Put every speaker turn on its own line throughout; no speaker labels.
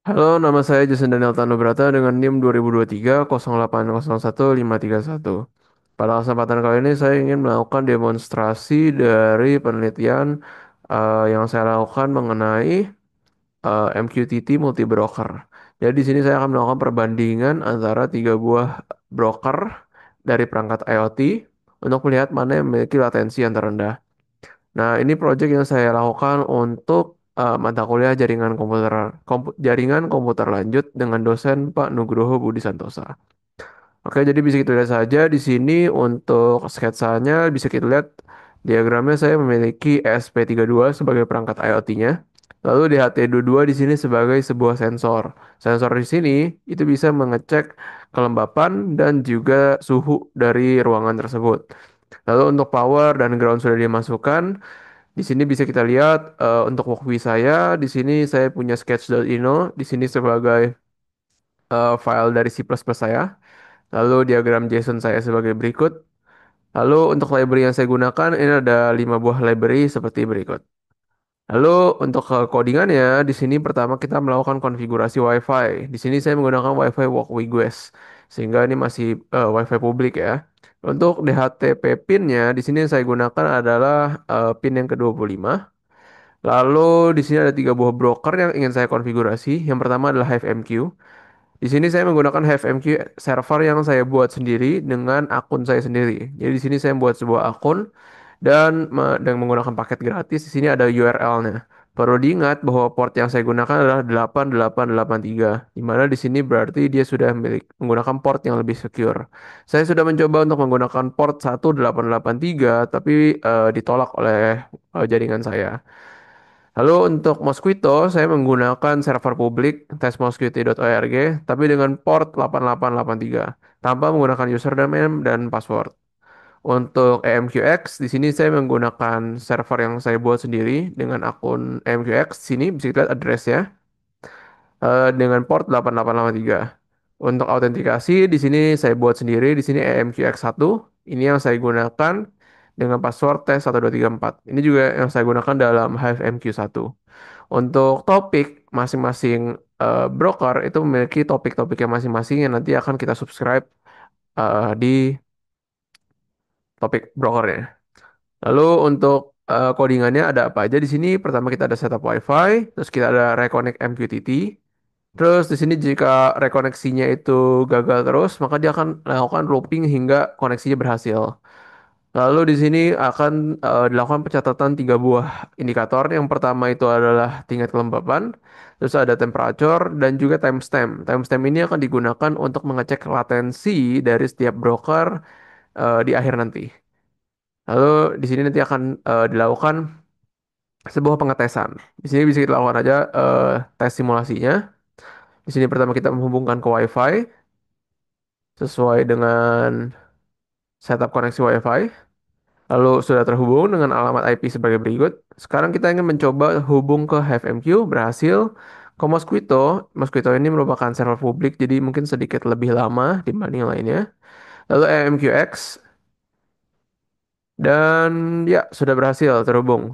Halo, nama saya Jason Daniel Tanubrata dengan NIM 2023 0801 531. Pada kesempatan kali ini saya ingin melakukan demonstrasi dari penelitian yang saya lakukan mengenai MQTT multi broker. Jadi di sini saya akan melakukan perbandingan antara tiga buah broker dari perangkat IoT untuk melihat mana yang memiliki latensi yang terendah. Nah, ini proyek yang saya lakukan untuk mata kuliah jaringan komputer lanjut dengan dosen Pak Nugroho Budi Santosa. Oke, jadi bisa kita lihat saja di sini untuk sketsanya bisa kita lihat diagramnya saya memiliki ESP32 sebagai perangkat IoT-nya. Lalu DHT22 di sini sebagai sebuah sensor. Sensor di sini itu bisa mengecek kelembapan dan juga suhu dari ruangan tersebut. Lalu untuk power dan ground sudah dimasukkan. Di sini bisa kita lihat untuk walkthrough saya. Di sini saya punya sketch.ino. Di sini sebagai file dari C++ saya. Lalu diagram JSON saya sebagai berikut. Lalu untuk library yang saya gunakan ini ada 5 buah library seperti berikut. Lalu untuk codingannya di sini pertama kita melakukan konfigurasi WiFi. Di sini saya menggunakan WiFi Walkway Guest sehingga ini masih WiFi publik ya. Untuk DHTP pinnya di sini saya gunakan adalah pin yang ke-25. Lalu di sini ada tiga buah broker yang ingin saya konfigurasi. Yang pertama adalah HiveMQ. Di sini saya menggunakan HiveMQ server yang saya buat sendiri dengan akun saya sendiri. Jadi di sini saya buat sebuah akun dan menggunakan paket gratis. Di sini ada URL-nya. Perlu diingat bahwa port yang saya gunakan adalah 8883, di mana di sini berarti dia sudah menggunakan port yang lebih secure. Saya sudah mencoba untuk menggunakan port 1883, tapi ditolak oleh jaringan saya. Lalu untuk Mosquito, saya menggunakan server publik testmosquito.org, tapi dengan port 8883, tanpa menggunakan username dan password. Untuk EMQX, di sini saya menggunakan server yang saya buat sendiri dengan akun EMQX. Sini bisa kita lihat addressnya dengan port 8883. Untuk autentikasi, di sini saya buat sendiri. Di sini EMQX1. Ini yang saya gunakan dengan password test1234. Ini juga yang saya gunakan dalam HiveMQ1. Untuk topik, masing-masing broker itu memiliki topik-topiknya masing-masing yang nanti akan kita subscribe di topik brokernya. Lalu untuk codingannya ada apa aja di sini? Pertama kita ada setup WiFi, terus kita ada reconnect MQTT. Terus di sini jika rekoneksinya itu gagal terus, maka dia akan melakukan looping hingga koneksinya berhasil. Lalu di sini akan dilakukan pencatatan tiga buah indikator. Yang pertama itu adalah tingkat kelembapan, terus ada temperature dan juga timestamp. Timestamp ini akan digunakan untuk mengecek latensi dari setiap broker di akhir nanti. Lalu di sini nanti akan dilakukan sebuah pengetesan. Di sini bisa kita lakukan aja tes simulasinya. Di sini pertama kita menghubungkan ke WiFi sesuai dengan setup koneksi WiFi. Lalu sudah terhubung dengan alamat IP sebagai berikut. Sekarang kita ingin mencoba hubung ke HiveMQ, berhasil. Ke Mosquito, Mosquito ini merupakan server publik, jadi mungkin sedikit lebih lama dibanding yang lainnya. Lalu AMQX, dan ya sudah berhasil terhubung.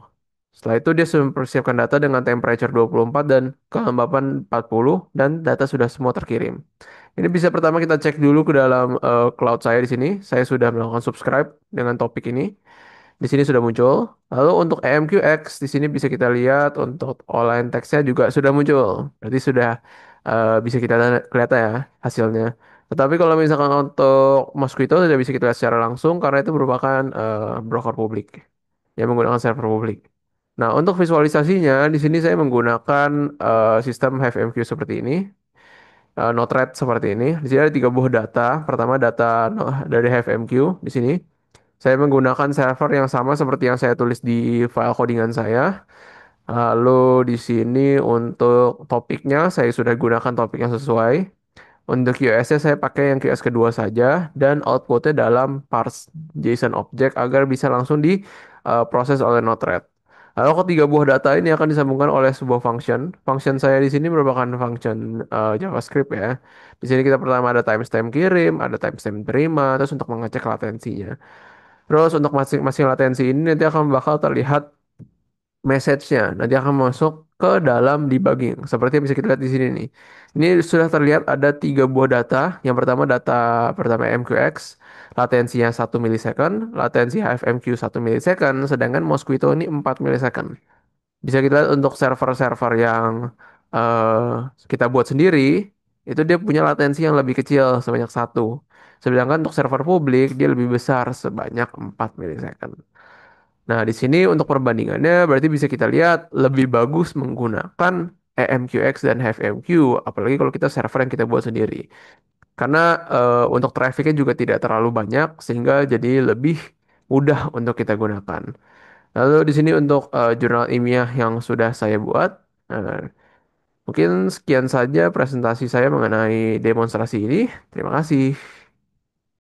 Setelah itu dia sudah mempersiapkan data dengan temperature 24 dan kelembapan 40 dan data sudah semua terkirim. Ini bisa pertama kita cek dulu ke dalam cloud saya di sini. Saya sudah melakukan subscribe dengan topik ini. Di sini sudah muncul. Lalu untuk AMQX di sini bisa kita lihat untuk online teksnya juga sudah muncul. Berarti sudah bisa kita lihat ya hasilnya. Tetapi kalau misalkan untuk Mosquito tidak bisa kita lihat secara langsung karena itu merupakan broker publik yang menggunakan server publik. Nah, untuk visualisasinya di sini saya menggunakan sistem HiveMQ seperti ini, Node-RED seperti ini. Di sini ada tiga buah data. Pertama data dari HiveMQ di sini. Saya menggunakan server yang sama seperti yang saya tulis di file codingan saya. Lalu di sini untuk topiknya saya sudah gunakan topik yang sesuai. Untuk QoS-nya saya pakai yang QoS kedua saja dan outputnya dalam parse JSON object agar bisa langsung diproses oleh Node-RED. Lalu ketiga buah data ini akan disambungkan oleh sebuah function. Function saya di sini merupakan function JavaScript ya. Di sini kita pertama ada timestamp kirim, ada timestamp terima, terus untuk mengecek latensinya. Terus untuk masing-masing latensi ini nanti akan bakal terlihat message-nya. Nanti akan masuk ke dalam debugging. Seperti yang bisa kita lihat di sini nih. Ini sudah terlihat ada tiga buah data. Yang pertama data pertama MQX, latensinya 1 millisecond, latensi HFMQ 1 millisecond, sedangkan Mosquito ini 4 millisecond. Bisa kita lihat untuk server-server yang kita buat sendiri, itu dia punya latensi yang lebih kecil sebanyak 1. Sedangkan untuk server publik, dia lebih besar sebanyak 4 millisecond. Nah, di sini untuk perbandingannya berarti bisa kita lihat lebih bagus menggunakan EMQX dan HFMQ, apalagi kalau kita server yang kita buat sendiri. Karena untuk trafficnya juga tidak terlalu banyak, sehingga jadi lebih mudah untuk kita gunakan. Lalu di sini untuk jurnal ilmiah yang sudah saya buat, eh, mungkin sekian saja presentasi saya mengenai demonstrasi ini. Terima kasih.